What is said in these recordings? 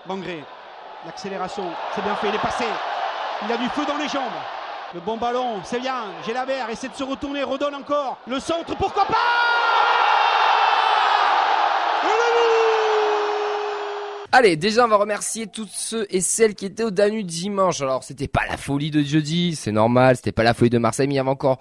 Bangré, l'accélération, c'est bien fait, il est passé. Il a du feu dans les jambes. Le bon ballon, c'est bien. Gélabert essaie de se retourner, redonne encore. Le centre, pourquoi pas? Allez, déjà on va remercier tous ceux et celles qui étaient au Danube dimanche. Alors c'était pas la folie de jeudi, c'est normal, c'était pas la folie de Marseille, mais il y avait encore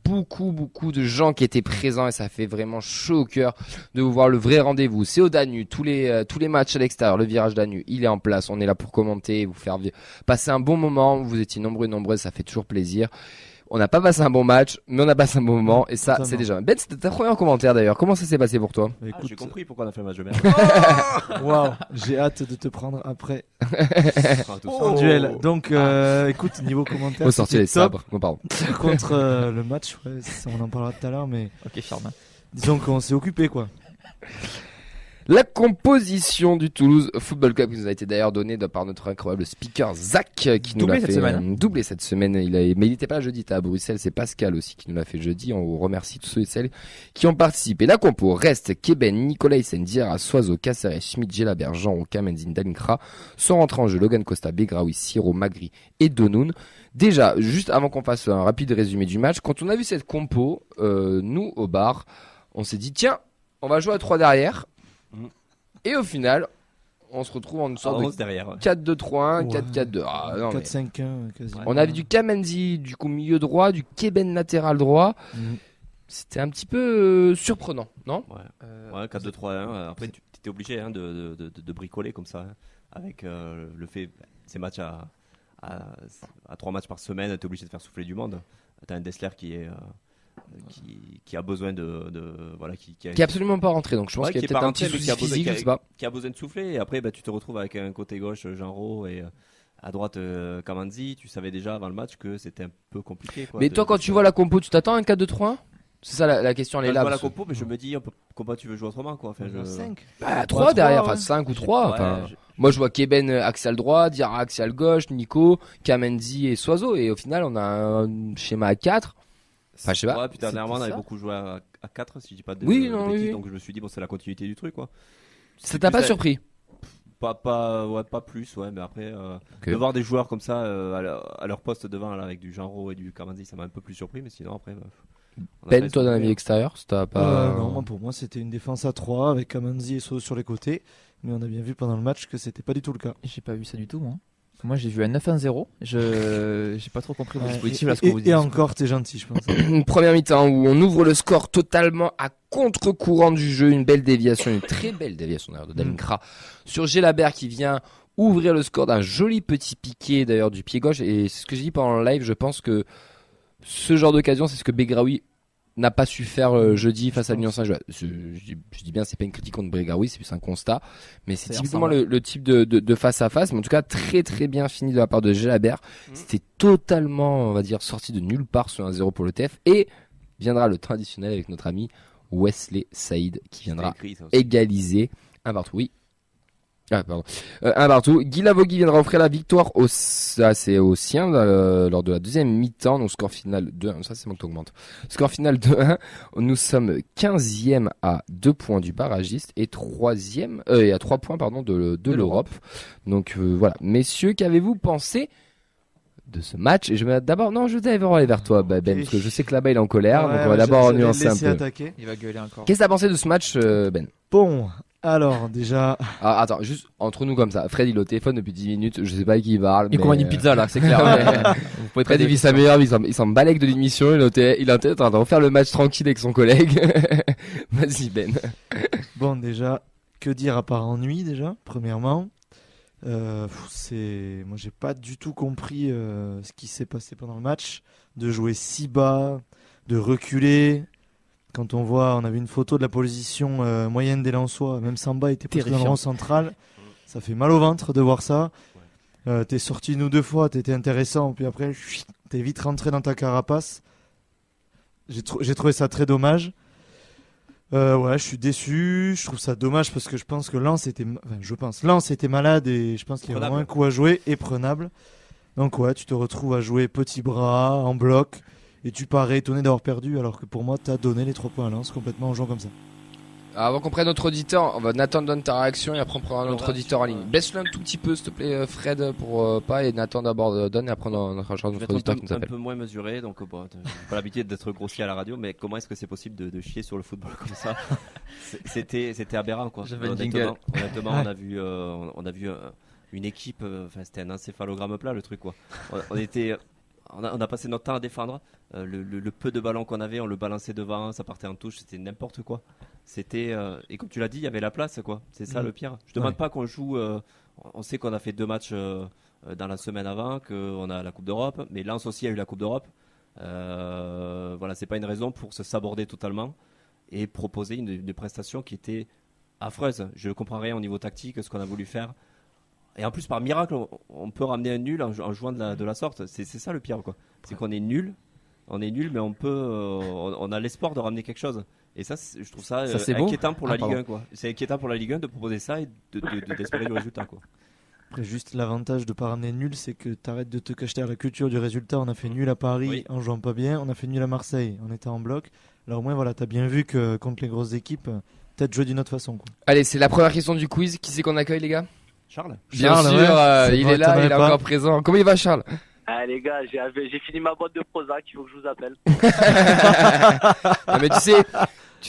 beaucoup de gens qui étaient présents et ça fait vraiment chaud au cœur de vous voir. Le vrai rendez-vous, c'est au Danube, tous les matchs à l'extérieur, le virage Danube, il est en place, on est là pour commenter, vous faire passer un bon moment. Vous étiez nombreux et nombreuses, ça fait toujours plaisir. On n'a pas passé un bon match, mais on a passé un bon moment et ça, c'est déjà. Ben, c'était ta première commentaire d'ailleurs. Comment ça s'est passé pour toi? Écoute, j'ai compris pourquoi on a fait le match de merde. Waouh, j'ai hâte de te prendre après en Oh. duel. Donc, écoute, niveau commentaire, Faut sortir les c'était top. sabres. Bon, pardon. Contre le match, ouais, on en parlera tout à l'heure, mais Ok, ferme. disons qu'on s'est occupé, quoi. La composition du Toulouse Football Club qui nous a été d'ailleurs donnée par notre incroyable speaker Zach qui nous Doublé l'a cette fait semaine. doubler cette semaine. Mais il n'était pas là jeudi, il était à Bruxelles. C'est Pascal aussi qui nous l'a fait jeudi. On vous remercie tous ceux et celles qui ont participé. La compo reste Keben, Nicolas Sendiera, Soiseau, Caceres, Schmidt, Gelabert, Jean, Roca, Menzin, Dalinkra. Sont rentrés en jeu Logan Costa, Begraoui, Siro, Magri et Donoun. Déjà, juste avant qu'on fasse un rapide résumé du match, quand on a vu cette compo, nous au bar, on s'est dit tiens, on va jouer à 3 derrière. Et au final, on se retrouve en une sorte de derrière. 4-2-3-1, Ouais. 4-4-2. Ah, non, mais 4-5-1, quasiment. on avait du Kamenzi, du coup milieu droit, du Keben latéral droit. C'était un petit peu surprenant, non? Ouais, 4-2-3-1. Après, tu étais obligé de bricoler comme ça. Avec le fait, ces matchs à 3 matchs par semaine, tu es obligé de faire souffler du monde. Tu as un Dessler qui a besoin voilà, qui Qui est absolument pas rentré, donc je pense qu'il y a peut-être un petit souci physique, je sais pas. qui a besoin de souffler. Et après, tu te retrouves avec un côté gauche, Genro, et à droite, Kamanzi. Tu savais déjà avant le match que c'était un peu compliqué. Quoi, Mais toi, quand tu vois la compo, tu t'attends à un 4-2-3-1? C'est ça la question, elle est je là. vois la parce que- compo, mais je me dis, comment tu veux jouer autrement, quoi. Enfin, 5. Bah, 3 derrière, enfin ouais. 5 ou 3. Ouais, Enfin, moi, je vois Keben axial droit, Diarra axial gauche, Nico, Kamenzi et Soiseau. Et au final, on a un schéma à 4. Enfin, je sais pas. Ouais, puis dernièrement, on C'était avait ça. beaucoup joué à 4, si je dis pas de Oui, de non, bêtises, oui. donc je me suis dit, bon, c'est la continuité du truc, quoi. Ça t'a pas surpris? Pas plus, ouais, mais après, de voir des joueurs comme ça à leur poste devant, là, avec du Genro et du Kamanzi, ça m'a un peu plus surpris, mais sinon, après. Ben, toi, dans la vie extérieure, ça t'a pas. Non, pour moi, c'était une défense à 3 avec Kamanzi et Soso sur les côtés. Mais on a bien vu pendant le match que c'était pas du tout le cas. J'ai pas vu ça du tout, moi. Moi, j'ai vu un 9-1-0. J'ai pas trop compris le Ouais, dispositif et, là, ce que vous dites. et encore, t'es gentil, je pense. Une première mi-temps où on ouvre le score totalement à contre-courant du jeu. Une belle déviation, une très belle déviation d'ailleurs de Dalinkra sur Gelabert qui vient ouvrir le score d'un joli petit piqué d'ailleurs du pied gauche. Et c'est ce que j'ai dit pendant le live, je pense que ce genre d'occasion, c'est ce que Begraoui n'a pas su faire jeudi face à l'Union Saint-Gilloise. Je dis bien, c'est pas une critique contre Begraoui, c'est plus un constat. Mais c'est Ça typiquement ressemble. le type de face à face. Mais en tout cas, très très bien fini de la part de Gelabert. C'était totalement, on va dire, sorti de nulle part sur 1-0 pour le TF. Et viendra le traditionnel avec notre ami Wesley Saïd qui viendra égaliser un partout. Oui. Ah, pardon. Un partout. Guy Lavogui viendra offrir la victoire aux siens lors de la deuxième mi-temps. Donc score final 2-1. Ça c'est mon augmente. Score final 2-1. Nous sommes 15e à 2 points du barragiste et 3e et à 3 points pardon de l'Europe. Donc voilà. Messieurs, qu'avez-vous pensé de ce match? Et je vais d'abord je vais d'abord aller vers toi Ben parce que je sais que là-bas il est en colère. Donc on va d'abord nuancer un peu. Attaquer. Il va gueuler encore. Qu'est-ce que t'as pensé de ce match Ben? Bon, alors déjà, Ah, attends, juste entre nous comme ça. Fred il est au téléphone depuis 10 minutes, je sais pas à qui il parle. Il mais, commande une pizza là, c'est clair. Vous pouvez Fred il vit sa meilleure vie, il s'en balèque de l'émission, il est en train de refaire le match tranquille avec son collègue. Vas-y Ben. bon déjà, que dire à part ennui déjà, premièrement. Moi j'ai pas du tout compris ce qui s'est passé pendant le match, de jouer si bas, de reculer. Quand on avait une photo de la position moyenne des Lensois, même Samba était pris dans le rond central, ça fait mal au ventre de voir ça. T'es sorti une ou deux fois, t'étais intéressant, puis après t'es vite rentré dans ta carapace. J'ai trouvé ça très dommage. Ouais, je suis déçu. Je trouve ça dommage parce que je pense que Lens était malade et je pense qu'il y a vraiment un coup à jouer et prenable. Donc ouais, tu te retrouves à jouer petit bras en bloc et tu parais étonné d'avoir perdu alors que pour moi t'as donné les 3 points à Lens complètement en jouant comme ça. Avant qu'on prenne notre auditeur, on va Nathan donne ta réaction et après on prendra notre auditeur en ligne. Baisse-le un tout petit peu s'il te plaît Fred pour pas et Nathan d'abord donne et après on rangera notre auditeur qui nous un appelle. peu moins mesuré, donc bon, j'ai pas l'habitude d'être grossier à la radio, mais comment est-ce que c'est possible de chier sur le football comme ça? C'était aberrant quoi. J'avais le jingle. Honnêtement, on a vu une équipe, enfin c'était un encéphalogramme plat le truc quoi. On a passé notre temps à défendre. Le peu de ballons qu'on avait, on le balançait devant, ça partait en touche, c'était n'importe quoi. C'était et comme tu l'as dit, il y avait la place quoi. C'est ça le pire. Je demande pas qu'on joue. On sait qu'on a fait 2 matchs dans la semaine avant, qu'on a la Coupe d'Europe, mais Lens aussi a eu la Coupe d'Europe. Voilà, c'est pas une raison pour se saborder totalement et proposer une prestation qui était affreuse. Je ne comprends rien au niveau tactique, ce qu'on a voulu faire. Et en plus, par miracle, on peut ramener un nul en jouant de la sorte. C'est ça le pire, quoi. C'est qu'on est nul. On est nul, mais on a l'espoir de ramener quelque chose. Et ça, je trouve ça c'est inquiétant pour la Ligue pardon. 1, quoi. C'est inquiétant pour la Ligue 1 de proposer ça et d'espérer du résultat, quoi. Après, juste l'avantage de pas ramener nul, c'est que t'arrêtes de te cacher à la culture du résultat. On a fait nul à Paris en jouant pas bien. On a fait nul à Marseille en étant en bloc. Alors au moins, voilà, t'as bien vu que contre les grosses équipes, peut-être jouer d'une autre façon, quoi. Allez, c'est la première question du quiz. Qui c'est qu'on accueille les gars? Charles Bien Charles, sûr, ouais. il Ouais, est là, t'en avais il est pas. encore présent. Comment il va Charles? Ah les gars, j'ai fini ma boîte de Prozac, il faut que je vous appelle. Ah, mais tu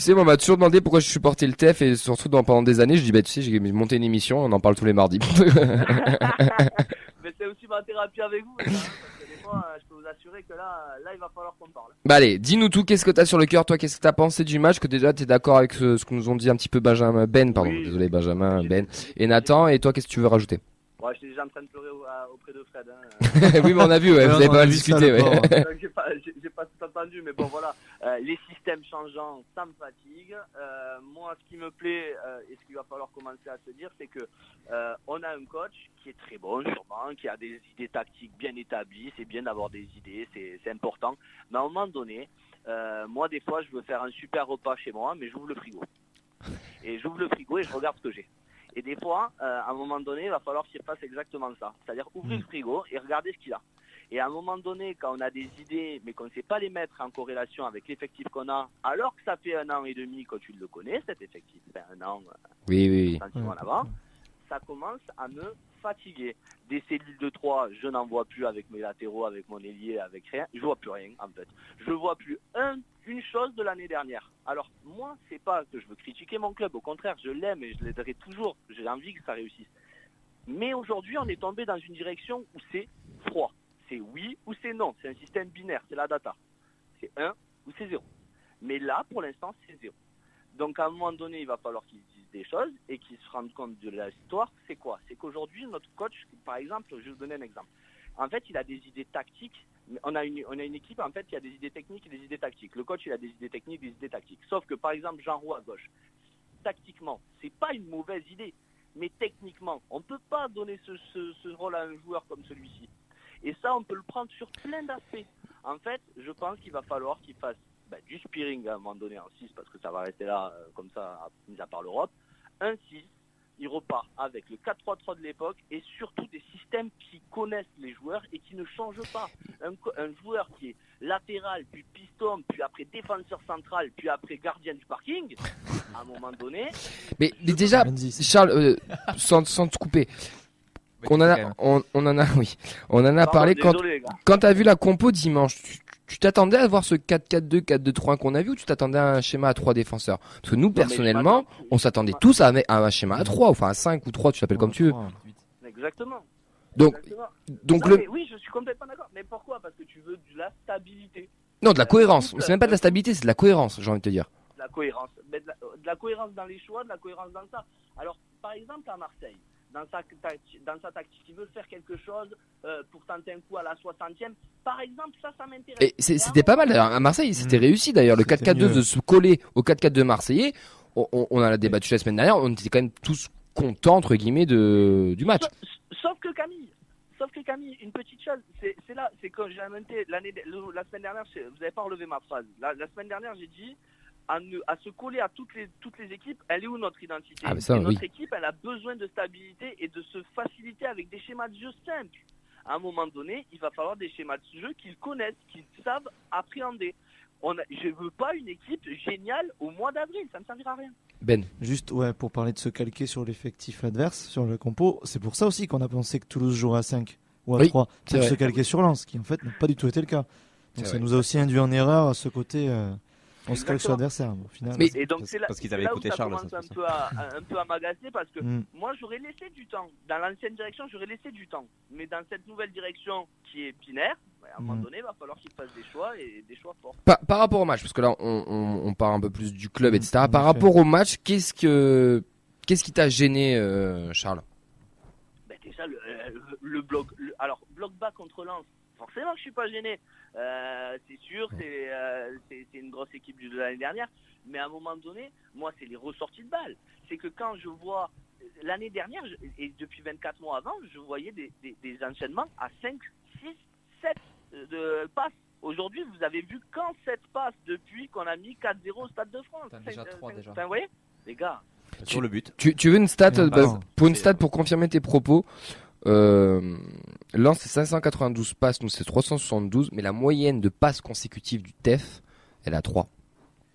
sais, moi, on m'a toujours demandé pourquoi je supportais le TEF et surtout pendant des années, je dis, bah, tu sais, j'ai monté une émission, on en parle tous les mardis. Mais c'est aussi ma thérapie avec vous, les gars, parce que des fois, je peux vous assurer que là il va falloir qu'on parle. Bah, allez, dis-nous tout, qu'est-ce que t'as sur le cœur, toi, qu'est-ce que t'as pensé du match, que déjà t'es d'accord avec ce que nous ont dit un petit peu Benjamin, Oui. désolé, Benjamin, Ben et Nathan, et toi, qu'est-ce que tu veux rajouter? Ouais, j'étais déjà en train de pleurer auprès de Fred. Hein. Oui, mais on a vu, ouais, vous avez on pas a mal vu ça, discuté, le ouais. pauvre. Donc, j'ai pas tout entendu, mais bon voilà, les systèmes changeants, ça me fatigue. Moi, ce qui me plaît et ce qu'il va falloir commencer à se dire, c'est que on a un coach qui est très bon, sûrement, qui a des idées tactiques bien établies. C'est bien d'avoir des idées, c'est important. Mais à un moment donné, moi, des fois, je veux faire un super repas chez moi, mais j'ouvre le frigo. Et j'ouvre le frigo et je regarde ce que j'ai. Et des fois, à un moment donné, il va falloir qu'il fasse exactement ça. C'est-à-dire ouvrir le frigo et regarder ce qu'il a. Et à un moment donné, quand on a des idées, mais qu'on ne sait pas les mettre en corrélation avec l'effectif qu'on a, alors que ça fait 1 an et demi que tu le connais, cet effectif, enfin 1 an, Oui. sentiment là-bas, ça commence à me fatiguer. Des cellules de 3, je n'en vois plus avec mes latéraux, avec mon ailier, avec rien. Je vois plus rien, en fait. Je vois plus une chose de l'année dernière. Alors, moi, c'est pas que je veux critiquer mon club. Au contraire, je l'aime et je l'aiderai toujours. J'ai envie que ça réussisse. Mais aujourd'hui, on est tombé dans une direction où c'est froid. C'est oui ou c'est non. C'est un système binaire. C'est la data. C'est 1 ou c'est 0. Mais là, pour l'instant, c'est 0. Donc, à un moment donné, il va falloir qu'ils disent des choses et qu'ils se rendent compte de l'histoire. C'est quoi? C'est qu'aujourd'hui, notre coach, par exemple, je vais vous donner un exemple. En fait, il a des idées tactiques. On a une équipe, en fait, qui a des idées techniques et des idées tactiques. Le coach, il a des idées techniques, des idées tactiques. Sauf que, par exemple, Jean Roux à gauche, tactiquement, c'est pas une mauvaise idée. Mais techniquement, on ne peut pas donner ce rôle à un joueur comme celui-ci. Et ça, on peut le prendre sur plein d'aspects. En fait, je pense qu'il va falloir qu'il fasse du spearing à un moment donné en 6, parce que ça va rester là, comme ça, mis à part l'Europe. Un 6, il repart avec le 4-3-3 de l'époque et surtout des systèmes qui connaissent les joueurs et qui ne changent pas. Un joueur qui est latéral, puis piston, puis après défenseur central, puis après gardien du parking, à un moment donné... Mais déjà, Charles, sans te couper, on en a parlé désolé, quand t'as vu la compo dimanche. Tu t'attendais à voir ce 4-4-2, 4-2-3 qu'on a vu ou tu t'attendais à un schéma à 3 défenseurs? Parce que nous, personnellement, on s'attendait tous à un schéma à 3, enfin à 5 ou 3, tu l'appelles comme tu veux. Exactement. Donc Oui, je suis complètement d'accord. Mais pourquoi? Parce que tu veux de la stabilité. Non, de la cohérence. C'est même pas de la stabilité, c'est de la cohérence, j'ai envie de te dire. De la cohérence. Mais de la cohérence dans les choix, de la cohérence dans ça. Alors, par exemple, à Marseille, dans sa tactique, il veut faire quelque chose pour tenter un coup à la 60e. Par exemple, ça m'intéresse. Et c'était pas mal d'ailleurs. À Marseille, c'était réussi d'ailleurs. Le 4-4-2 de se coller au 4-4-2 marseillais. On a débattu la semaine dernière. On était quand même tous contents, entre guillemets, du match. Sauf que Camille, une petite chose, c'est quand j'ai inventé la semaine dernière, vous n'avez pas relevé ma phrase. La semaine dernière, j'ai dit à se coller à toutes les équipes, elle est où notre identité? Notre équipe, elle a besoin de stabilité et de se faciliter avec des schémas de jeu simples. À un moment donné, il va falloir des schémas de jeu qu'ils connaissent, qu'ils savent appréhender. Je veux pas une équipe géniale au mois d'avril, ça ne servira à rien. Ben, Juste pour parler de se calquer sur l'effectif adverse, sur le compo, c'est pour ça aussi qu'on a pensé que Toulouse jouerait à 5 ou à Oui, 3 c'est pour vrai. se calquer sur Lens, qui en fait n'a pas du tout été le cas. C'est Donc ça vrai. nous a aussi induit en erreur à ce côté, on se calque sur Exactement. l'adversaire. Au final, Mais- Et donc c'est là, parce qu'ils c'est avaient là où écouté ça Charles, commence ça, un c'est peu un peu à m'agacer parce que Mm. moi j'aurais laissé du temps. Dans l'ancienne direction, j'aurais laissé du temps. Mais dans cette nouvelle direction qui est binaire, à un moment donné, il va falloir qu'il fasse des choix et des choix forts. par rapport au match, parce que là, on parle un peu plus du club, etc. En Par effet. rapport au match, qu'est-ce qui t'a gêné, Charles? Ben déjà le bloc, alors bloc bas contre Lens, forcément que je suis pas gêné. C'est sûr, c'est une grosse équipe de l'année dernière, mais à un moment donné, moi c'est les ressorties de balles. C'est que quand je vois l'année dernière et depuis 24 mois avant, je voyais des enchaînements à 5, 6, 7 de passes. Aujourd'hui, vous avez vu quand 7 passes depuis qu'on a mis 4-0 au Stade de France. T'as déjà 3 déjà. Vous voyez, les gars. Sur le but. Tu veux une stat, Non, non. pour une stat pour confirmer tes propos? Lens c'est 592 passes, nous c'est 372, mais la moyenne de passes consécutives du TEF, elle a 3.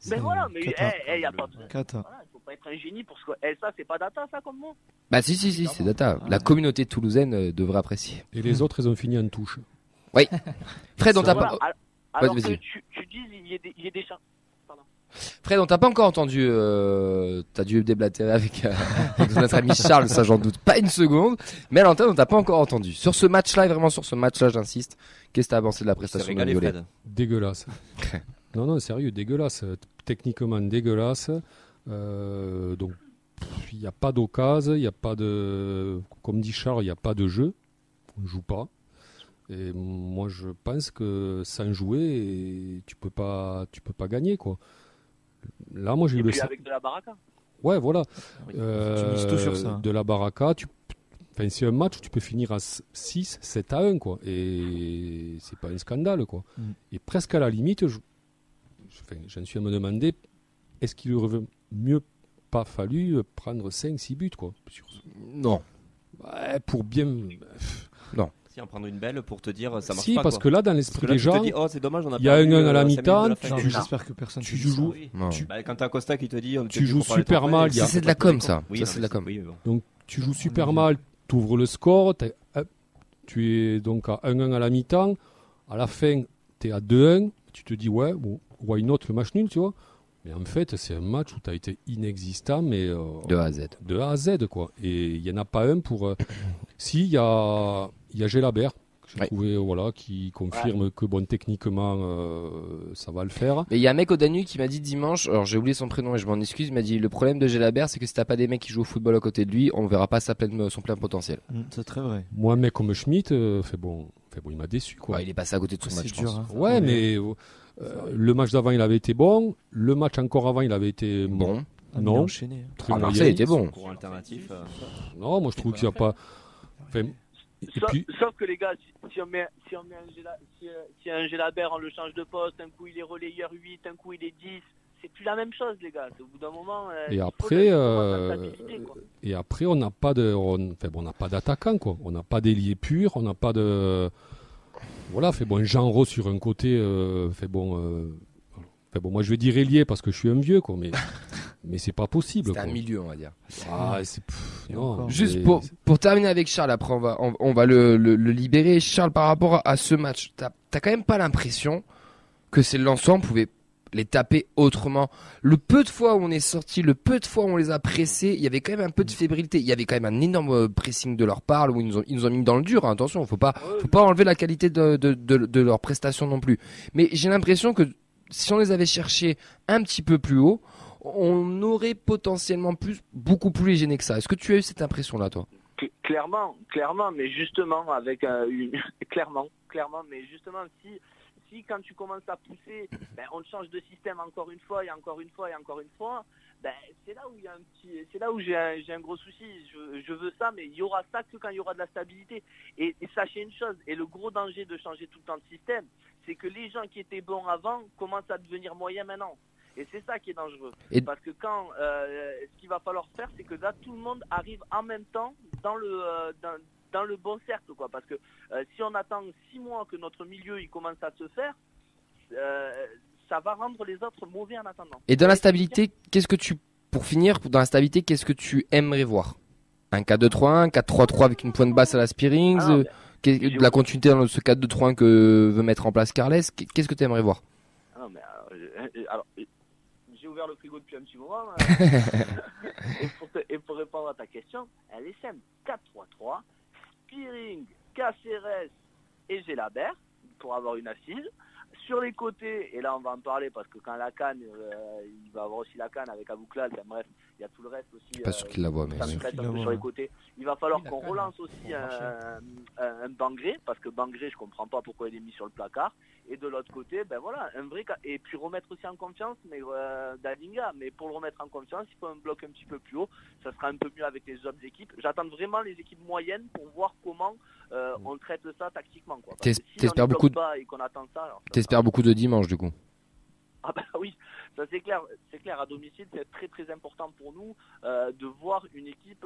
Mais voilà, mais Kata. il y a pas de... Kata. Voilà, il faut pas être un génie pour ce que... ça, c'est pas data, ça, comme moi. Bah si, c'est data. La communauté toulousaine devrait apprécier. Et les autres, ils ont fini en touche. Fred, on t'a Voilà, pas, alors que vas-y. tu dis, il y a des chats. Fred, on t'a pas encore entendu. T'as dû déblatérer avec notre ami Charles, ça j'en doute pas une seconde. Mais à l'antenne, on t'a pas encore entendu. Sur ce match-là, et vraiment sur ce match-là, j'insiste. Qu'est-ce que t'as avancé de la C'est prestation de régalé, Violet? Fred. Dégueulasse. Non, sérieux, dégueulasse. Techniquement dégueulasse. Donc, il n'y a pas d'occasion, il n'y a pas de. Comme dit Charles, il n'y a pas de jeu. On ne joue pas. Et moi, je pense que sans jouer, tu peux pas gagner, quoi. Là, moi, j'ai Et eu le. puis avec de la baraka. Ouais, voilà. Tu mises tout sur ça. De la baraka, enfin, c'est un match où tu peux finir à 6, 7 à 1, quoi. Et c'est pas un scandale, quoi. Mm. Et presque à la limite, j'en suis à me demander, est-ce qu'il aurait mieux pas fallu prendre 5-6 buts, quoi. Non. Ouais, pour bien. Si, en prendre une belle pour te dire ça marche Si, pas. parce quoi. que là, dans Parce l'esprit que là, des tu te gens, dis, oh, c'est dommage, on a il y a perdu, un 1 à la 5 minutes de mi-temps, la fin. Non, tu- j'espère que personne tu te dit ça. joues. Oui. Non. Bah, quand t'as Costa qui te dit, Tu joues super mal, il y a- Ça, c'est de la com, ça. Oui, Ça, non, c'est de la mais com. oui, bon. Donc tu joues super mal, tu ouvres le score, tu es donc à 1-1 à la mi-temps, à la fin tu es à 2-1, tu te dis ouais, bon, why not le match nul, tu vois. Mais en fait, c'est un match où tu as été inexistant, mais De A à Z. de A à Z, quoi. Et il n'y en a pas un pour... Si, il y a Gelabert, que j'ai Ouais. trouvé, voilà, qui confirme que bon, techniquement, ça va le faire. Mais il y a un mec au Danube qui m'a dit dimanche, alors j'ai oublié son prénom et je m'en excuse, il m'a dit le problème de Gelabert, c'est que si t'as pas des mecs qui jouent au football à côté de lui, on verra pas son plein potentiel. C'est très vrai. Moi, un mec comme Schmitt, il m'a déçu, quoi. Ouais, il est passé à côté de son C'est match, je dur. pense. Hein. Ouais, mais le match d'avant, il avait été bon. Le match encore avant, il avait été Bon. Ah, mais Non. enchaîné. très Ah, moyen. Marseille était bon. Courant alternatif. Non, moi je trouve qu'il n'y a pas. Enfin, et Sauf, puis, sauf que les gars, si on met un Gelabert, on le change de poste, un coup il est relayeur 8, un coup il est 10, c'est plus la même chose, les gars. Au bout d'un moment, Et il faut après, de la stabilité, quoi. et après, on n'a pas de, on n'a pas d'attaquant, quoi. On n'a pas d'ailier pur, on n'a pas de. Voilà, fait bon, Jean Rose sur un côté, moi je vais dire ailier parce que je suis un vieux, quoi, mais c'est pas possible, C'est quoi. un milieu, on va dire. Ah, c'est Et non. encore. Juste mais- pour terminer avec Charles, après on va le libérer. Charles, par rapport à ce match, t'as quand même pas l'impression que c'est l'ensemble pouvait les taper autrement. Le peu de fois où on est sorti, le peu de fois où on les a pressés, il y avait quand même un peu de fébrilité. Il y avait quand même un énorme pressing de leur part où ils nous ont mis dans le dur. Hein. Attention, faut pas enlever la qualité de leur prestation non plus. Mais j'ai l'impression que si on les avait cherchés un petit peu plus haut, on aurait potentiellement beaucoup plus les gênés que ça. Est-ce que tu as eu cette impression-là, toi? Clairement, mais justement, avec clairement, mais justement, si quand tu commences à pousser, on change de système encore une fois, et encore une fois, et encore une fois, c'est là où il y a c'est là où j'ai un gros souci. Je veux ça, mais il y aura ça que quand il y aura de la stabilité. Et sachez une chose, et le gros danger de changer tout le temps de système, c'est que les gens qui étaient bons avant commencent à devenir moyens maintenant. Et c'est ça qui est dangereux. Et- Parce que quand ce qu'il va falloir faire, c'est que là, tout le monde arrive en même temps dans le bon cercle, quoi. Parce que si on attend 6 mois que notre milieu il commence à se faire, ça va rendre les autres mauvais en attendant. Et dans la stabilité, pour finir, dans la stabilité, qu'est-ce que tu aimerais voir? Un 4-2-3-1, un 4-3-3 avec une pointe basse à la Spearings, de la continuité dans ce 4-2-3-1 que veut mettre en place Carles. Qu'est-ce que tu aimerais voir? Non, mais alors, j'ai ouvert le frigo depuis un petit moment. Et pour répondre à ta question, elle est simple. 4-3-3, Spearing, Caceres et Gelabert pour avoir une assise. Sur les côtés, et là on va en parler parce que quand la canne, il va avoir aussi la canne avec Abouklal, bref, il y a tout le reste aussi. Pas sûr qu'il la voit, mais sur les côtés. Il va falloir qu'on relance aussi un Bangré, parce que Bangré, je comprends pas pourquoi il est mis sur le placard. Et de l'autre côté, ben voilà, un vrai. Et puis remettre aussi en confiance Dalinga. Mais pour le remettre en confiance, il faut un bloc un petit peu plus haut. Ça sera un peu mieux avec les autres équipes. J'attends vraiment les équipes moyennes pour voir comment on traite ça tactiquement. T'espères beaucoup beaucoup de dimanche du coup. Ah bah oui, ça c'est clair. C'est clair, à domicile, c'est très très important pour nous de voir une équipe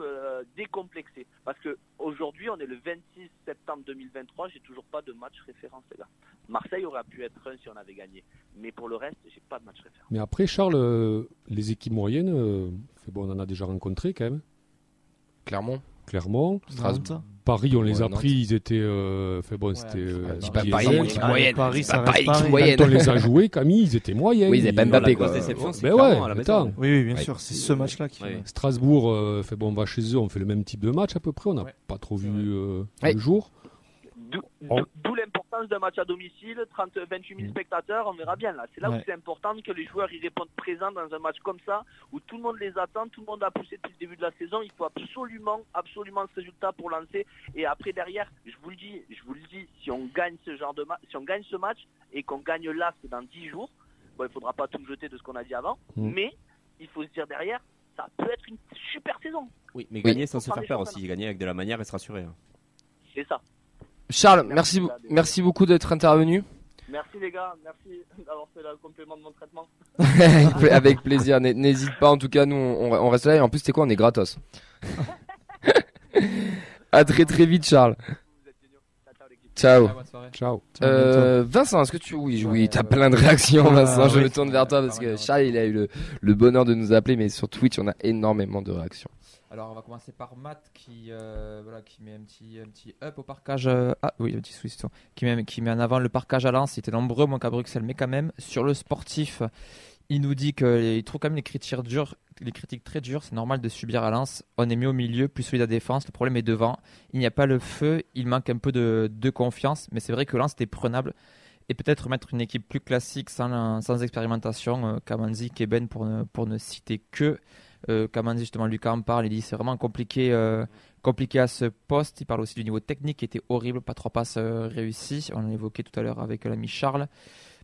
décomplexée. Parce qu'aujourd'hui, on est le 26 septembre 2023, j'ai toujours pas de match référence, les gars. Marseille aurait pu être un si on avait gagné. Mais pour le reste, j'ai pas de match référence. Mais après, Charles, les équipes moyennes, on en a déjà rencontré quand même. Clermont, Strasbourg. Paris, on les a pris, ils étaient. C'est pas Paris, Paris, ça Paris reste qui moyenne. Quand on les a joués, Camille, ils étaient moyens. Oui, ils n'avaient pas Mbappé, quoi. C'est ouais, à la maison. Oui, bien sûr, c'est ce match-là qui. Ouais. Strasbourg, on va chez eux, on fait le même type de match à peu près, on n'a pas trop vu le jour. D'où l'importance d'un match à domicile, 28 000 spectateurs, on verra bien là. C'est là où c'est important que les joueurs y répondent présents dans un match comme ça, où tout le monde les attend, tout le monde a poussé depuis le début de la saison. Il faut absolument ce résultat pour lancer. Et après derrière, je vous le dis, si on gagne si on gagne ce match et qu'on gagne l'As dans 10 jours, il faudra pas tout jeter de ce qu'on a dit avant, mais il faut se dire derrière, ça peut être une super saison. Oui, mais gagner sans se faire peur aussi, gagner avec de la manière et se rassurer. C'est ça. Charles, merci beaucoup d'être intervenu. Merci les gars, merci d'avoir fait le complément de mon traitement. Avec plaisir, n'hésite pas, en tout cas nous on reste là et en plus c'est quoi, on est gratos. À très très vite Charles. Ciao. Ciao. Vincent, est-ce que oui, t'as plein de réactions Vincent, je me tourne vers toi parce que Charles il a eu le bonheur de nous appeler, mais sur Twitch on a énormément de réactions. Alors on va commencer par Matt qui met un petit up au parquage. Qui met en avant le parquage à Lens. Il était nombreux, moins qu'à Bruxelles, mais quand même sur le sportif, il nous dit qu'il trouve quand même les critiques très dures. C'est normal de subir à Lens. On est mieux au milieu, plus solide à défense. Le problème est devant. Il n'y a pas le feu. Il manque un peu de confiance. Mais c'est vrai que Lens était prenable. Et peut-être mettre une équipe plus classique sans expérimentation. Kamanzi, Keben pour ne citer que. Kamanzi, justement, Lucas en parle, il dit c'est vraiment compliqué à ce poste. Il parle aussi du niveau technique qui était horrible, pas 3 passes réussies, on l'a évoqué tout à l'heure avec l'ami Charles.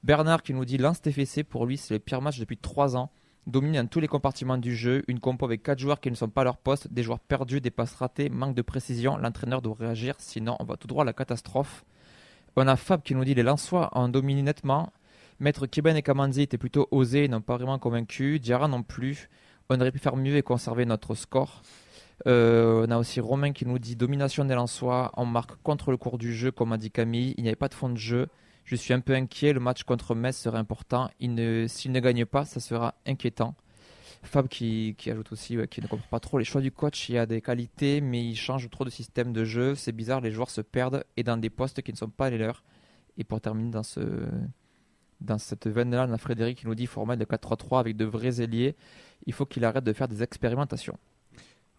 Bernard qui nous dit Lens TFC, pour lui c'est le pire match depuis 3 ans, domine dans tous les compartiments du jeu, une compo avec 4 joueurs qui ne sont pas à leur poste, des joueurs perdus, des passes ratées, manque de précision, l'entraîneur doit réagir, sinon on va tout droit à la catastrophe. On a Fab qui nous dit les Lensois ont dominé nettement, Maître Keben et Kamanzi étaient plutôt osés, n'ont pas vraiment convaincu, Diarra non plus. On aurait pu faire mieux et conserver notre score. On a aussi Romain qui nous dit domination des Lensois. On marque contre le cours du jeu, comme a dit Camille. Il n'y avait pas de fond de jeu. Je suis un peu inquiet. Le match contre Metz serait important. S'il ne gagne pas, ça sera inquiétant. Fab qui ajoute aussi qu'il ne comprend pas trop les choix du coach. Il y a des qualités, mais il change trop de système de jeu. C'est bizarre, les joueurs se perdent et dans des postes qui ne sont pas les leurs. Et pour terminer dans cette veine-là, on a Frédéric qui nous dit qu'il faut remettre le 4-3-3 avec de vrais ailiers. Il faut qu'il arrête de faire des expérimentations.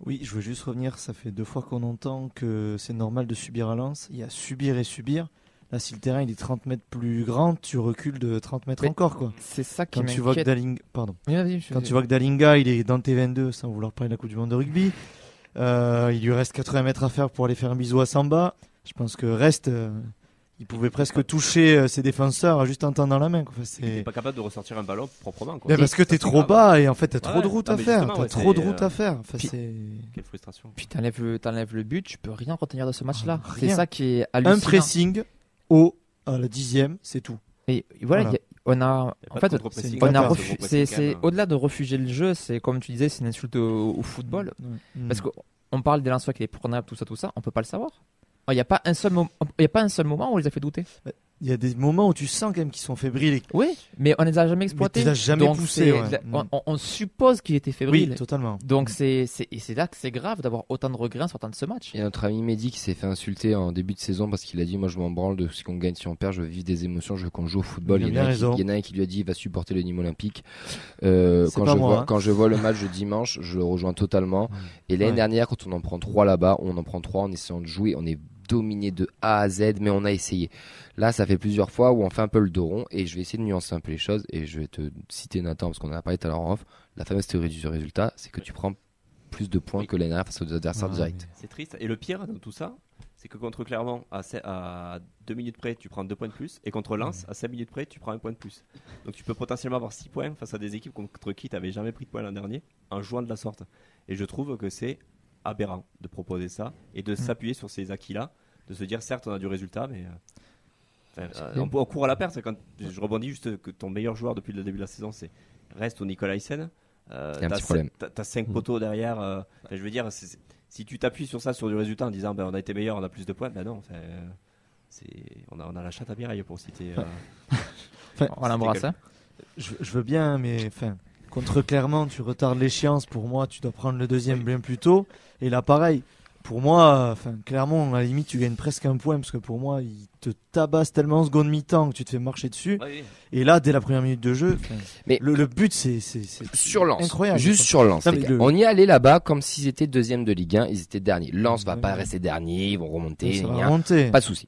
Oui, je veux juste revenir. Ça fait 2 fois qu'on entend que c'est normal de subir à Lens. Il y a subir et subir. Là, si le terrain il est 30 mètres plus grand, tu recules de 30 mètres encore, quoi. C'est ça qui m'inquiète. Tu vois que tu vois que Dalinga, il est dans T22, sans vouloir parler de la Coupe du Monde de rugby. Il lui reste 80 mètres à faire pour aller faire un bisou à Samba. Je pense que reste. Il pouvait presque toucher ses défenseurs juste en tendant la main. Enfin, il n'est pas capable de ressortir un ballon proprement. Quoi. Parce que t'es trop bas et en fait t'as trop de route à faire. T'as trop de route à faire. Enfin, quelle frustration. Puis t'enlèves le but, tu peux rien retenir de ce match-là. C'est ça qui est hallucinant. Un pressing haut à la 10e, c'est tout. Et voilà. On a au-delà de refuser le jeu, c'est comme tu disais, c'est une insulte au football. Parce qu'on parle des Lensois qui est prenable, tout ça, on peut pas le savoir. Il n'y a pas un seul moment où on les a fait douter. il y a des moments où tu sens quand même qu'ils sont fébriles. Oui, mais on les a jamais exploités. Mais tu les as jamais Donc, poussés, ouais. on suppose qu'il était fébrile. Oui, totalement. Donc c'est là que c'est grave d'avoir autant de regrets en sortant de ce match. Il y a notre ami Mehdi qui s'est fait insulter en début de saison parce qu'il a dit moi je m'en branle de si on gagne, si on perd, je veux vivre des émotions, je veux qu'on joue au football. Il y en a un qui lui a dit il va supporter le Nîmes Olympique. Quand je vois le match de dimanche, je le rejoins totalement. Et l'année dernière, quand on en prend 3 là-bas, on en prend 3 en essayant de jouer, on est dominé de A à Z, mais on a essayé. Là, ça fait plusieurs fois où on fait un peu le dos rond et je vais essayer de nuancer un peu les choses et je vais te citer Nathan parce qu'on en a parlé tout à l'heure en off. La fameuse théorie du résultat, c'est que tu prends plus de points que l'année dernière face aux adversaires directs. C'est triste. Et le pire dans tout ça, c'est que contre Clermont, à 2 minutes près, tu prends 2 points de plus et contre Lens, à 5 minutes près, tu prends 1 point de plus. Donc tu peux potentiellement avoir 6 points face à des équipes contre qui tu n'avais jamais pris de points l'an dernier en jouant de la sorte. Et je trouve que c'est aberrant de proposer ça et de s'appuyer sur ces acquis-là, de se dire certes on a du résultat, mais on court à la perte. Quand je rebondis juste que ton meilleur joueur depuis le début de la saison reste au Nicolaisen. T'as 5 poteaux derrière. Je veux dire, si tu t'appuies sur ça, sur du résultat en disant on a été meilleur, on a plus de points, non. On a la chatte à Biraille pour citer. On l'embrasse. Je veux bien, mais contre Clermont, tu retardes l'échéance. Pour moi, tu dois prendre le deuxième bien plus tôt. Et là, pareil. Pour moi, Clermont, à la limite, tu gagnes presque 1 point parce que pour moi, ils te tabassent tellement en seconde mi-temps que tu te fais marcher dessus. Oui. Et là, dès la première minute de jeu, mais le but, c'est sur Lens, incroyable. Juste sur Lens. On y allait là-bas comme s'ils étaient deuxième de Ligue 1, ils étaient derniers. Lens va pas rester dernier, ils vont remonter. Pas de souci.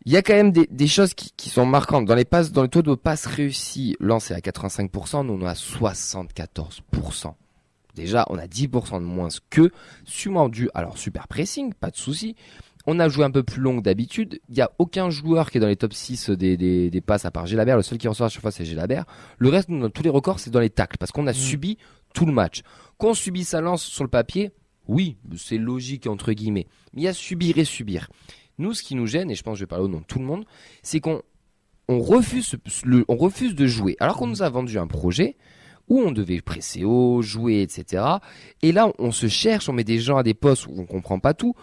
Il y a quand même des choses qui sont marquantes. Dans les taux de passes réussis, Lens est à 85%, nous on est à 74%. Déjà, on a 10% de moins qu'eux, sûrement dû à leur super pressing, pas de souci. On a joué un peu plus long que d'habitude. Il n'y a aucun joueur qui est dans les top 6 des passes à part Gélabert. Le seul qui reçoit à chaque fois, c'est Gélabert. Le reste, dans tous les records, c'est dans les tacles parce qu'on a subi tout le match. Qu'on subisse à Lens sur le papier, oui, c'est logique entre guillemets. Mais il y a subir et subir. Nous, ce qui nous gêne, et je pense que je vais parler au nom de tout le monde, c'est qu'on refuse de jouer. Alors qu'on nous a vendu un projet où on devait presser haut, jouer, etc. Et là, on se cherche, on met des gens à des postes où on comprend pas tout.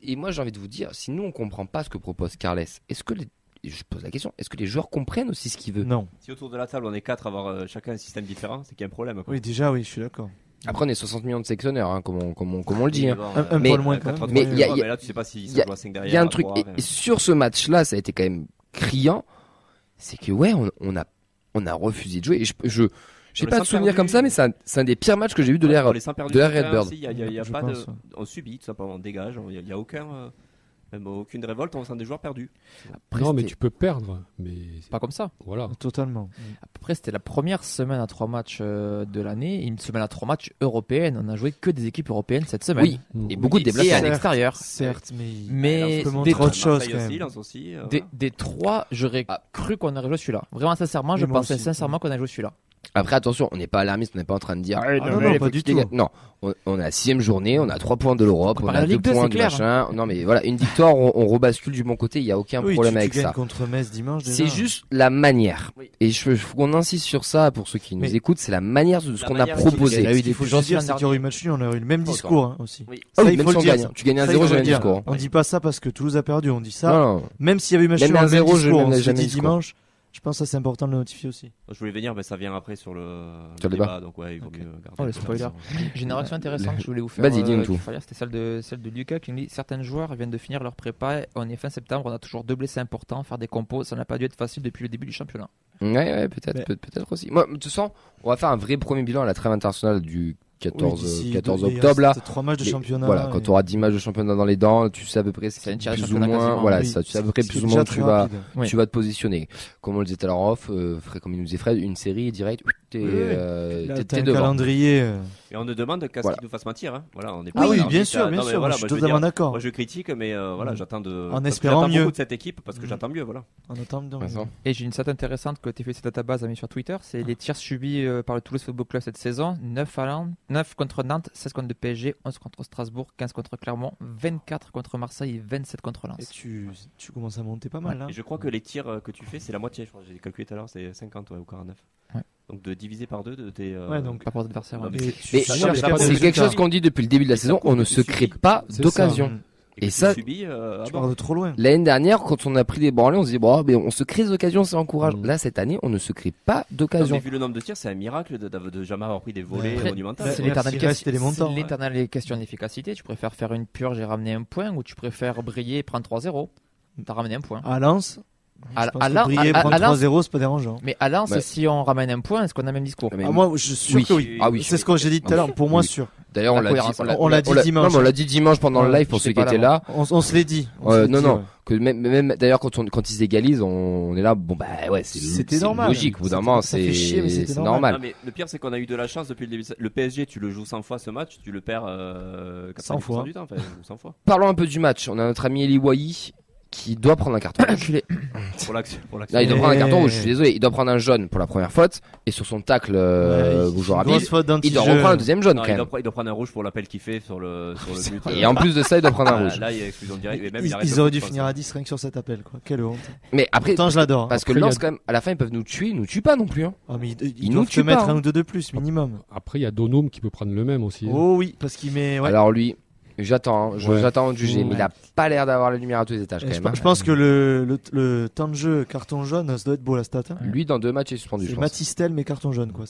Et moi, j'ai envie de vous dire, si nous, on comprend pas ce que propose Carles, je pose la question, est-ce que les joueurs comprennent aussi ce qu'il veut ? Non. Si autour de la table, on est 4 à avoir chacun un système différent, c'est qu'il y a un problème. Quoi. Oui, déjà, oui, je suis d'accord. Après, on est 60 millions de sélectionneurs, comme on le dit. Un peu moins quand même. Mais là, tu sais pas si ça joue à 5 derrière. Il y a un truc, et sur ce match-là, ça a été quand même criant, c'est que on a refusé de jouer. Et j'ai pas de souvenir comme ça, mais c'est un des pires matchs que j'ai eu de l'ère Redbird. On subit, tout simplement, on dégage, il n'y a aucune révolte, on sent des joueurs perdus. Après, non, mais tu peux perdre, mais pas comme ça. Voilà. Totalement. Après, c'était la première semaine à 3 matchs de l'année, une semaine à 3 matchs européennes. On a joué que des équipes européennes cette semaine. Oui, et beaucoup de déplacements à l'extérieur. Certes, mais autre chose. Des 3, j'aurais cru qu'on aurait joué celui-là. Vraiment, sincèrement, je pensais sincèrement qu'on aurait joué celui-là. Après, attention, on n'est pas alarmiste, on n'est pas en train de dire. Non, pas du tout. Non, on est à la 6ème journée, on a 3 points de l'Europe, on a 2 points du machin. Non, mais voilà, une victoire, on rebascule du bon côté, il n'y a aucun problème avec ça. Contre Metz dimanche, déjà. C'est juste la manière. Et il faut qu'on insiste sur ça pour ceux qui nous écoutent, c'est la manière de ce qu'on a proposé. Il faut juste dire, c'est qu'il y aurait eu match nul, on aurait eu le même discours aussi. Ça, il faut le dire. Tu gagnes 1-0, j'ai le même discours. On dit pas ça parce que Toulouse a perdu, on dit ça. Même s'il y avait eu match nul, le même discours, on s'est dit dimanche. Je pense que ça c'est important de le notifier aussi. Je voulais venir, mais ça vient après sur le débat. Donc ouais, il vaut mieux garder. Oh, le spoiler. J'ai une réaction intéressante que je voulais vous faire. Vas-y, dis-nous tout. C'était celle de Lucas qui nous dit certains joueurs viennent de finir leur prépa. On est fin septembre, on a toujours 2 blessés importants. Faire des compos, ça n'a pas dû être facile depuis le début du championnat. Ouais, peut-être aussi. Moi, de toute façon, on va faire un vrai premier bilan à la trêve internationale du 14 octobre là. 3 matchs de championnat. Voilà, quand tu auras 10 matchs de championnat dans les dents, tu sais à peu près plus ou moins, voilà, ça, tu sais à peu près plus ou moins tu vas te positionner. Comme on le disait tout à l'heure en off, comme il nous disait Fred, une série direct, t'es devant. Calendrier. Et on ne demande qu'à ce qu'il nous fasse mentir, hein. Voilà, on est pas bien sûr, je suis totalement d'accord. Moi je critique, mais voilà, j'attends en espérant mieux beaucoup de cette équipe parce que j'attends mieux, voilà. En attendant. Et j'ai une stat intéressante que TFC Database a mis sur Twitter, c'est les tirs subis par le Toulouse Football Club cette saison, 9 contre Nantes, 16 contre le PSG, 11 contre Strasbourg, 15 contre Clermont, 24 contre Marseille et 27 contre Lens. Et tu commences à monter pas mal là. Et je crois que les tirs que tu fais, c'est la moitié, je crois, j'ai calculé tout à l'heure, c'est 50 ou 49. Ouais. Donc de diviser par 2 de tes donc par rapport aux adversaires. Mais c'est quelque chose qu'on dit depuis le début de la saison, on ne se crée pas d'occasion. Et ça, subi, Tu pars de trop loin. l'année dernière, quand on a pris des branlées, on se dit bon, mais on se crée des occasions, c'est encourageant. Là, cette année, on ne se crée pas Non, mais d'occasion. vu le nombre de tirs, c'est un miracle de jamais avoir pris des volets Après, monumentales. C'est Merci, l'éternelle reste les montants, question d'efficacité. Tu préfères faire une purge et ramener un point ou tu préfères briller et prendre 3-0? T'as ramené un point. À Lens, À- je pense à que Lens- briller à- prendre à Lens- 3-0, c'est pas dérangeant. Mais à Lens, Ouais. si on ramène un point, est-ce qu'on a le même discours? Mais- Moi, je suis sûr Oui. que oui. Ah oui. C'est ce que j'ai dit tout à l'heure. Pour moi, Oui. sûr. D'ailleurs, on La l'a dit, cohérence, on l'a dit dimanche. Non, mais on l'a dit dimanche pendant le Ouais, live pour je ceux sais qui pas étaient là, là. On se l'est dit. On se l'est Non, dit, non, ouais. que même d'ailleurs quand ils égalisent, on est là, bon bah ouais, C'était c'est normal. logique. Au bout d'un moment, Ça fait c'est chier, mais c'était c'est normal. Non, mais le pire, c'est qu'on a eu de la chance depuis le début. Le PSG, tu le joues 100 fois ce match, tu le perds 100 fois. du temps, enfin, 100 fois. Parlons un peu du match. On a notre ami Eli Wahi qui doit prendre un carton rouge. Pour l'action. Non, il doit prendre un Et- carton rouge. Je suis désolé, il doit prendre un jaune pour la première faute et sur son tacle joueur rapide, Grosse faute il doit d'anti-jeu. reprendre le deuxième jaune Non, quand même. il doit prendre un rouge pour l'appel qu'il fait sur le but. Et en plus de ça, il doit prendre un rouge. Là, il y a exclusion directe. Et même, il arrête Ils de auraient dû faire finir ça. à 10 rien que sur cet appel, quoi. Quelle honte. Mais après, Pourtant, je l'adore. parce que Après, il y a- Lens quand même, à la fin, ils peuvent nous tuer, ils nous tuent pas non plus. Hein. Ah, mais Ils ils nous doivent te tuent mettre pas, un hein. ou deux de plus, minimum. Après, il y a Donum qui peut prendre le même aussi. hein. Oh oui, parce qu'il met. Ouais. Alors lui, j'attends, hein, Ouais. j'attends de juger, mais il a Ouais. pas l'air d'avoir les lumières à tous les étages Et quand je, même. je hein. pense que le temps de jeu carton jaune, ça doit être beau la stat. Hein. Lui, dans 2 matchs, il est suspendu. C'est Je pense. Matistel mais carton jaune quoi.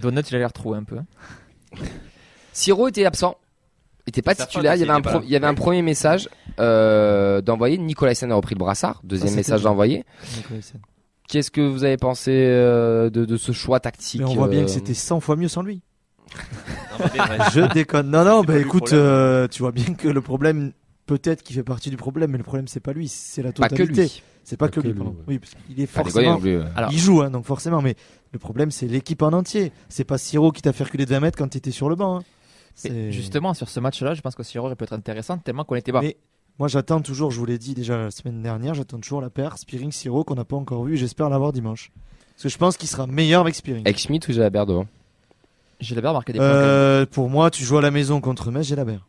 Donut, il a l'air troué un peu. Siro était absent. Il était pas Sa titulaire. faute, Il y avait il était pas là. il y avait un premier message d'envoyer. Nicolas Sen a repris le brassard. Deuxième c'était message bien. d'envoyer. Nicolas Hyssen. Qu'est-ce que vous avez pensé de ce choix tactique Mais on voit bien que c'était 100 fois mieux sans lui. Non, mais vrai. Je déconne. Non, non, C'est bah pas lui le écoute, problème. tu vois bien que le problème, peut-être qu'il fait partie du problème, mais le problème c'est pas lui, c'est la pas que totalité. lui. C'est pas Pas que que lui, lui, pardon. ouais. Oui, parce qu'il est Pas déconner forcément. non plus. Alors- Il joue, hein, donc forcément, mais le problème c'est l'équipe en entier. C'est pas Siro qui t'a fait reculer de 20 mètres quand t'étais sur le banc. Hein. Et C'est- justement, sur ce match-là, je pense que Siro peut être intéressant tellement qu'on était bas. Mais moi j'attends toujours, je vous l'ai dit déjà la semaine dernière, j'attends toujours la paire Spearing Siro qu'on n'a pas encore vu, j'espère l'avoir dimanche. Parce que je pense qu'il sera meilleur avec Spearing. Avec Schmidt ou Jalabert devant. J'ai bien marqué des points. quand même. Pour moi, tu joues à la maison contre Metz, j'ai la paire.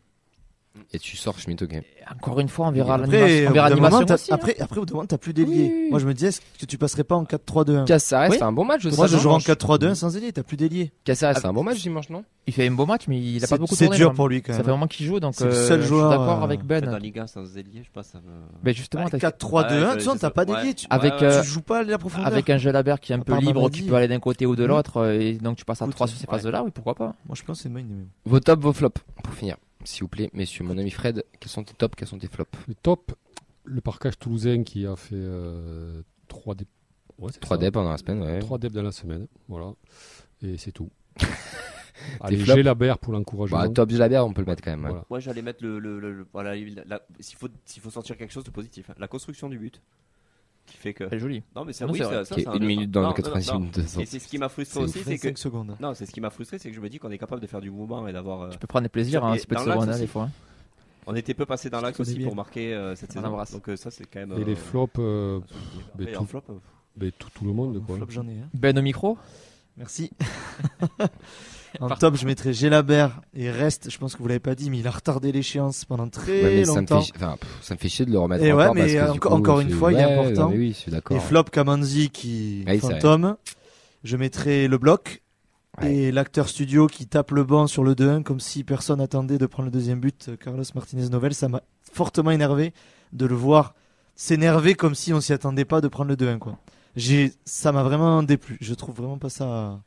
Et tu sors Schmidt, ok. Encore une fois, on verra Après, l'animation. On verra au bout d'un l'animation moment, aussi. hein. après, au bout d'un moment, t'as plus d'ailier. Oui. Moi, je me disais, est-ce que tu passerais pas en 4-3-2-1 Caceres, Oui. c'est un bon match aussi. Moi, je non joue en 4-3-2-1 sans ailier, t'as plus d'ailier. Caceres, c'est un bon match dimanche, non? Il fait un beau match, mais il a pas C'est beaucoup c'est tourné. dur quand même. pour lui quand Ça même. fait un moment qu'il joue, donc C'est le seul je joueur, suis d'accord avec En fait, Ben. dans Ligue 1 sans ailier, je sais pas, ça me. Mais justement, t'as- 4-3-2-1, Ouais, tu vois, t'as pas d'ailier. ouais. Tu Avec, Ouais, tu joues pas à la profondeur. avec un Jalabert qui est un À peu part libre, Mamadi. qui peut aller d'un côté ou de Mhm. l'autre, et donc tu passes à Écoute, 3 sur ces ouais. phases-là, oui, pourquoi pas. Moi, je pense que c'est une bonne idée. Vos tops, vos flops. Pour finir, s'il vous plaît, messieurs, mon ami Fred, quels sont tes tops, quels sont tes flops? Le top, le parcage toulousain qui a fait 3 dép. Ouais, c'est 3 ça. dés pendant la semaine, ouais. 3 dép dans la semaine. Voilà. Et c'est tout. Tes Allez, flops Gélabert pour l'encouragement. Bah, top Jalabert, on peut le mettre quand même. ouais. Voilà. Moi, j'allais mettre voilà, s'il faut sortir quelque chose de positif, hein, la construction du but. Qui fait que. Elle est jolie. Non, mais ça, Non, oui, c'est vrai. ça, Qui est c'est un- 1 minute dans non, le non, 86 non. minutes de Et c'est ce qui m'a frustré C'est aussi, c'est que. 25 secondes. Non, c'est ce qui m'a frustré, c'est que je me dis qu'on est capable de faire du mouvement et d'avoir. Tu peux prendre des plaisirs, Et un petit peu de dans l'axe seconde, aussi. des fois. On était peu passé dans l'axe connais aussi bien. pour marquer cette On saison. embrasse. Donc ça, c'est quand même. Et les flops, Et tout. en flop, tout le monde. Quoi. Flop, j'en ai. Hein. Ben au micro. Merci. En top, je mettrais Gélabert et Reste. Je pense que vous l'avez pas dit, mais il a retardé l'échéance pendant très Ouais, mais ça me, longtemps. ça me fait chier de le remettre Et ouais, encore mais parce que, du encore- coup, encore une fois, il est important. non, mais oui, je suis d'accord. Et Flop Kamanzi qui Oui, c'est fantôme. Je mettrais le bloc. Ouais. Et l'acteur studio qui tape le banc sur le 2-1 comme si personne attendait de prendre le deuxième but, Carlos Martinez Novel. Ça m'a fortement énervé de le voir s'énerver comme si on s'y attendait pas de prendre le 2-1 quoi. Ça m'a vraiment déplu. Je trouve vraiment pas ça.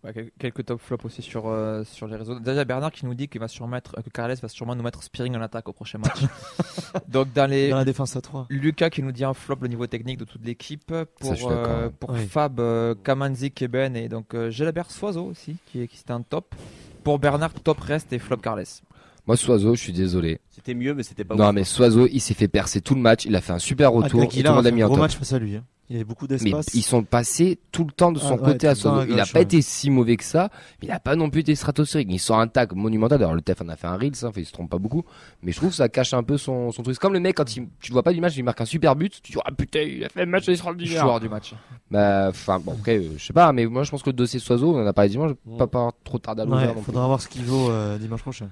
Ouais, quelques top flops aussi sur les réseaux. Déjà Bernard qui nous dit qu'il va que Carles va sûrement nous mettre Spearing en attaque au prochain match. Donc dans les Dans la défense à 3. Lucas qui nous dit un flop le niveau technique de toute l'équipe. Ça, je suis d'accord. Pour Oui. Fab, Kamanzi, Keben et donc Gélabert Soiseau aussi qui était un top. Pour Bernard, top Reste et flop Carles. Moi, Soiseau, je suis désolé. c'était mieux, mais c'était pas. Non, ouf. mais Soiseau, il s'est fait percer tout le match. Il a fait un super retour. Et tout le Aguilar a monde a fait mis un un gros top. match face à lui. Hein. Il y avait beaucoup Mais d'espace. ils sont passés tout le temps de son Ah ouais, côté à tout le temps Soiseau. à Il a gauche, pas ouais. été si mauvais que ça, mais il a pas non plus été stratosphérique. Il sort un tag monumental. D'ailleurs, le TEF en a fait un reels, hein, il se trompe pas beaucoup. Mais je trouve que ça cache un peu son truc. C'est comme le mec, quand tu le vois pas du match, il marque un super but. Tu dis, ah putain, il a fait un match extraordinaire. Joueur du match. Bah, enfin, bon, après, je sais pas, mais moi, je pense que le dossier Soiseau, on en a parlé dimanche, Mm. pas trop tarder à l'ouvrir Ouais, non plus. faudra voir ce qu'il vaut dimanche prochain.